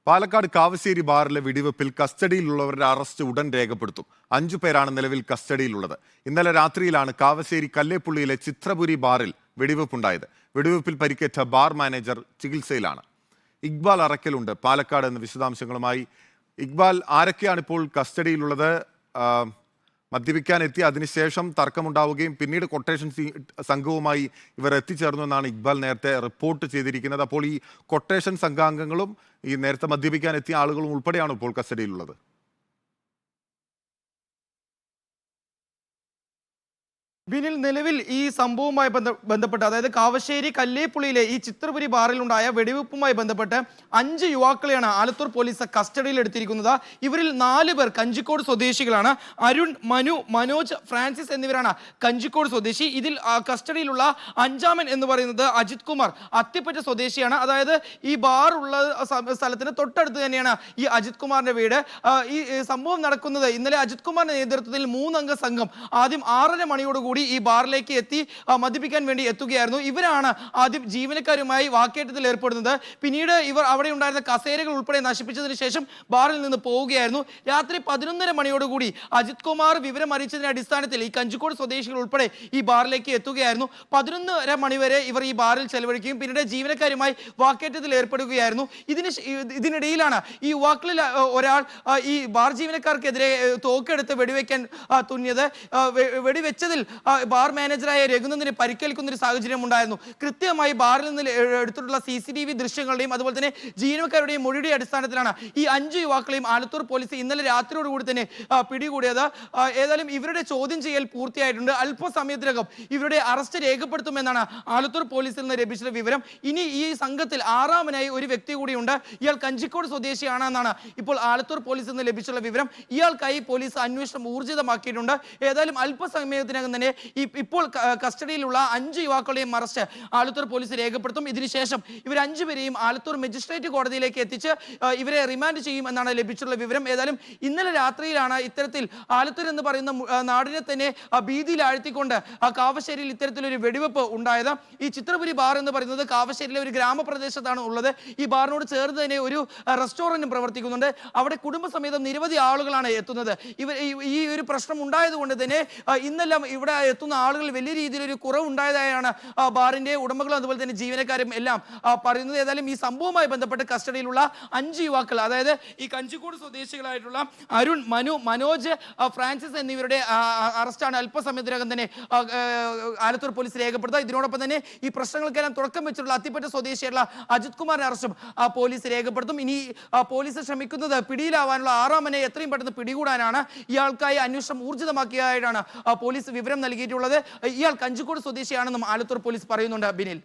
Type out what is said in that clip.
പാലക്കാട് കാവശ്ശേരി ബാറിലെ വെടിവെപ്പിൽ കസ്റ്റഡിയിലുള്ളവരുടെ അറസ്റ്റ് ഉടൻ രേഖപ്പെടുത്തും. 5 പേരാണ് നിലവിൽ കസ്റ്റഡിയിലുള്ളത്. ഇന്നലെ രാത്രിയിലാണ് കാവശ്ശേരി കല്ലേപ്പുള്ളിയിലെ ചിത്രപുരി ബാറിൽ വെടിവെപ്പുണ്ടായത്. വെടിവെപ്പിൽ പരിക്കേറ്റ ബാർ മാനേജർ ചികിത്സയിലാണ്. ഇക്ബാൽ അറക്കലുണ്ട് പാലക്കാട് എന്ന വിശദാംശങ്ങളുമായി. ഇക്ബാൽ, ആരൊക്കെയാണ് ഇപ്പോൾ കസ്റ്റഡിയിലുള്ളത്? മദ്യപിക്കാൻ എത്തി, അതിനുശേഷം തർക്കമുണ്ടാവുകയും പിന്നീട് കൊട്ടേഷൻ സംഘവുമായി ഇവർ എത്തിച്ചേർന്നു എന്നാണ് ഇക്ബാൽ നേരത്തെ റിപ്പോർട്ട് ചെയ്തിരിക്കുന്നത്. അപ്പോൾ ഈ കൊട്ടേഷൻ സംഘാംഗങ്ങളും ഈ നേരത്തെ മദ്യപിക്കാൻ എത്തിയ ആളുകളും ഉൾപ്പെടെയാണ് ഇപ്പോൾ കസ്റ്റഡിയിലുള്ളത്. ബിനിൽ, നിലവിൽ ഈ സംഭവവുമായി ബന്ധപ്പെട്ട് അതായത് കാവശ്ശേരി കല്ലേപ്പുള്ളിയിലെ ഈ ചിത്രപുരി ബാറിലുണ്ടായ വെടിവെപ്പുമായി ബന്ധപ്പെട്ട് 5 യുവാക്കളെയാണ് ആലത്തൂർ പോലീസ് കസ്റ്റഡിയിൽ എടുത്തിരിക്കുന്നത്. ഇവരിൽ 4 പേർ കഞ്ചിക്കോട് സ്വദേശികളാണ്. അരുൺ, മനു, മനോജ്, ഫ്രാൻസിസ് എന്നിവരാണ് കഞ്ചിക്കോട് സ്വദേശി. ഇതിൽ കസ്റ്റഡിയിലുള്ള 5-ാമൻ എന്ന് പറയുന്നത് അജിത് കുമാർ, അത്തിപ്പറ്റ സ്വദേശിയാണ്. അതായത് ഈ ബാർ ഉള്ള സ്ഥലത്തിന് തൊട്ടടുത്ത് തന്നെയാണ് ഈ അജിത് കുമാറിന്റെ വീട്. ഈ സംഭവം നടക്കുന്നത് ഇന്നലെ അജിത് കുമാറിന്റെ നേതൃത്വത്തിൽ 3 അംഗ സംഘം ആദ്യം 6:30 മണിയോടുകൂടി ഈ ബാറിലേക്ക് എത്തി മദ്യപിക്കാൻ വേണ്ടി എത്തുകയായിരുന്നു. ഇവരാണ് ആദ്യം ജീവനക്കാരുമായി വാക്കേറ്റത്തിൽ ഏർപ്പെടുന്നത്. പിന്നീട് ഇവർ അവിടെ ഉണ്ടായിരുന്ന കസേരകൾ ഉൾപ്പെടെ നശിപ്പിച്ചതിന് ശേഷം ബാറിൽ നിന്ന് പോവുകയായിരുന്നു. രാത്രി 11:30 മണിയോടുകൂടി അജിത് കുമാർ വിവരം അറിയിച്ചതിന്റെ അടിസ്ഥാനത്തിൽ ഈ കഞ്ചിക്കോട് സ്വദേശികൾ ഉൾപ്പെടെ ഈ ബാറിലേക്ക് എത്തുകയായിരുന്നു. 11:30 മണിവരെ ഇവർ ഈ ബാറിൽ ചെലവഴിക്കുകയും പിന്നീട് ജീവനക്കാരുമായി വാക്കേറ്റത്തിൽ ഏർപ്പെടുകയായിരുന്നു. ഇതിനിടയിലാണ് ഈ യുവാക്കളിൽ ഒരാൾ ഈ ബാർ ജീവനക്കാർക്കെതിരെ തോക്കെടുത്ത് വെടിവെക്കാൻ തുനിഞ്ഞത്. വെടിവെച്ചതിൽ ബാർ മാനേജറായ രഘുനന്ദന് പരിക്കേൽക്കുന്ന ഒരു സാഹചര്യം ഉണ്ടായിരുന്നു. കൃത്യമായി ബാറിൽ നിന്ന് എടുത്തിട്ടുള്ള CCTV ദൃശ്യങ്ങളുടെയും അതുപോലെ തന്നെ ജീവനക്കാരുടെയും മൊഴിയുടെ അടിസ്ഥാനത്തിലാണ് ഈ 5 യുവാക്കളെയും ആലത്തൂർ പോലീസ് ഇന്നലെ രാത്രിയോടുകൂടി തന്നെ പിടികൂടിയത്. ഏതായാലും ഇവരുടെ ചോദ്യം ചെയ്യൽ പൂർത്തിയായിട്ടുണ്ട്. അല്പസമയത്തിനകം ഇവരുടെ അറസ്റ്റ് രേഖപ്പെടുത്തുമെന്നാണ് ആലത്തൂർ പോലീസിൽ നിന്ന് ലഭിച്ച വിവരം. ഇനി ഈ സംഘത്തിൽ 6-ാമനായി ഒരു വ്യക്തി കൂടിയുണ്ട്. ഇയാൾ കഞ്ചിക്കോട് സ്വദേശിയാണെന്നാണ് ഇപ്പോൾ ആലത്തൂർ പോലീസിൽ നിന്ന് ലഭിച്ചുള്ള വിവരം. ഇയാൾക്കായി പോലീസ് അന്വേഷണം ഊർജിതമാക്കിയിട്ടുണ്ട്. ഏതായാലും അല്പസമയത്തിനകം തന്നെ ഇപ്പോൾ കസ്റ്റഡിയിലുള്ള 5 യുവാക്കളുടെയും അറസ്റ്റ് ആലത്തൂർ പോലീസ് രേഖപ്പെടുത്തും. ഇതിനുശേഷം ഇവർ 5 പേരെയും ആലത്തൂർ മജിസ്ട്രേറ്റ് കോടതിയിലേക്ക് എത്തിച്ച് ഇവരെ റിമാൻഡ് ചെയ്യും എന്നാണ് ലഭിച്ചിട്ടുള്ള വിവരം. ഏതായാലും ഇന്നലെ രാത്രിയിലാണ് ഇത്തരത്തിൽ ആലത്തൂർ എന്ന് പറയുന്ന നാടിനെ തന്നെ ഭീതിയിൽ ആഴ്ത്തിക്കൊണ്ട് കാവശ്ശേരിയിൽ ഇത്തരത്തിലൊരു വെടിവെപ്പ് ഉണ്ടായത്. ഈ ചിത്രപുരി ബാർ എന്ന് പറയുന്നത് കാവശ്ശേരിയിലെ ഒരു ഗ്രാമപ്രദേശത്താണ് ഉള്ളത്. ഈ ബാറിനോട് ചേർന്ന് തന്നെ ഒരു റെസ്റ്റോറൻറ്റും പ്രവർത്തിക്കുന്നുണ്ട്. അവിടെ കുടുംബസമേതം നിരവധി ആളുകളാണ് എത്തുന്നത്. ഈ ഒരു പ്രശ്നം ഉണ്ടായതുകൊണ്ട് തന്നെ ഇന്നെല്ലാം ഇവിടെ എത്തുന്ന ആളുകൾ വലിയ രീതിയിലൊരു കുറവുണ്ടായതായാണ് ബാറിന്റെ ഉടമകളും അതുപോലെ തന്നെ ജീവനക്കാരും എല്ലാം പറയുന്നത്. ഏതായാലും ഈ സംഭവവുമായി ബന്ധപ്പെട്ട് കസ്റ്റഡിയിലുള്ള 5 യുവാക്കൾ, അതായത് ഈ കഞ്ചിക്കോട് സ്വദേശികളായിട്ടുള്ള അരുൺ, മനു, മനോജ്, ഫ്രാൻസിസ് എന്നിവരുടെ അറസ്റ്റാണ് അല്പസമയത്തിനകം തന്നെ ആലത്തൂർ പോലീസ് രേഖപ്പെടുത്തുക. ഇതിനോടൊപ്പം തന്നെ ഈ പ്രശ്നങ്ങൾക്കെല്ലാം തുടക്കം വെച്ചിട്ടുള്ള അത്തിപ്പറ്റ സ്വദേശിയായിട്ടുള്ള അജിത് കുമാറിന്റെ അറസ്റ്റും പോലീസ് രേഖപ്പെടുത്തും. ഇനി പോലീസ് ശ്രമിക്കുന്നത് പിടിയിലാവാനുള്ള 6-ാമനെ എത്രയും പെട്ടെന്ന് പിടികൂടാനാണ്. ഇയാൾക്കായി അന്വേഷണം ഊർജിതമാക്കിയതായിട്ടാണ് പോലീസ് വിവരം നൽകിയിട്ടുള്ളത്. ഇയാൾ കഞ്ചിക്കോട് സ്വദേശിയാണെന്നും ആലത്തൂർ പോലീസ് പറയുന്നുണ്ട്. ബിനിൽ.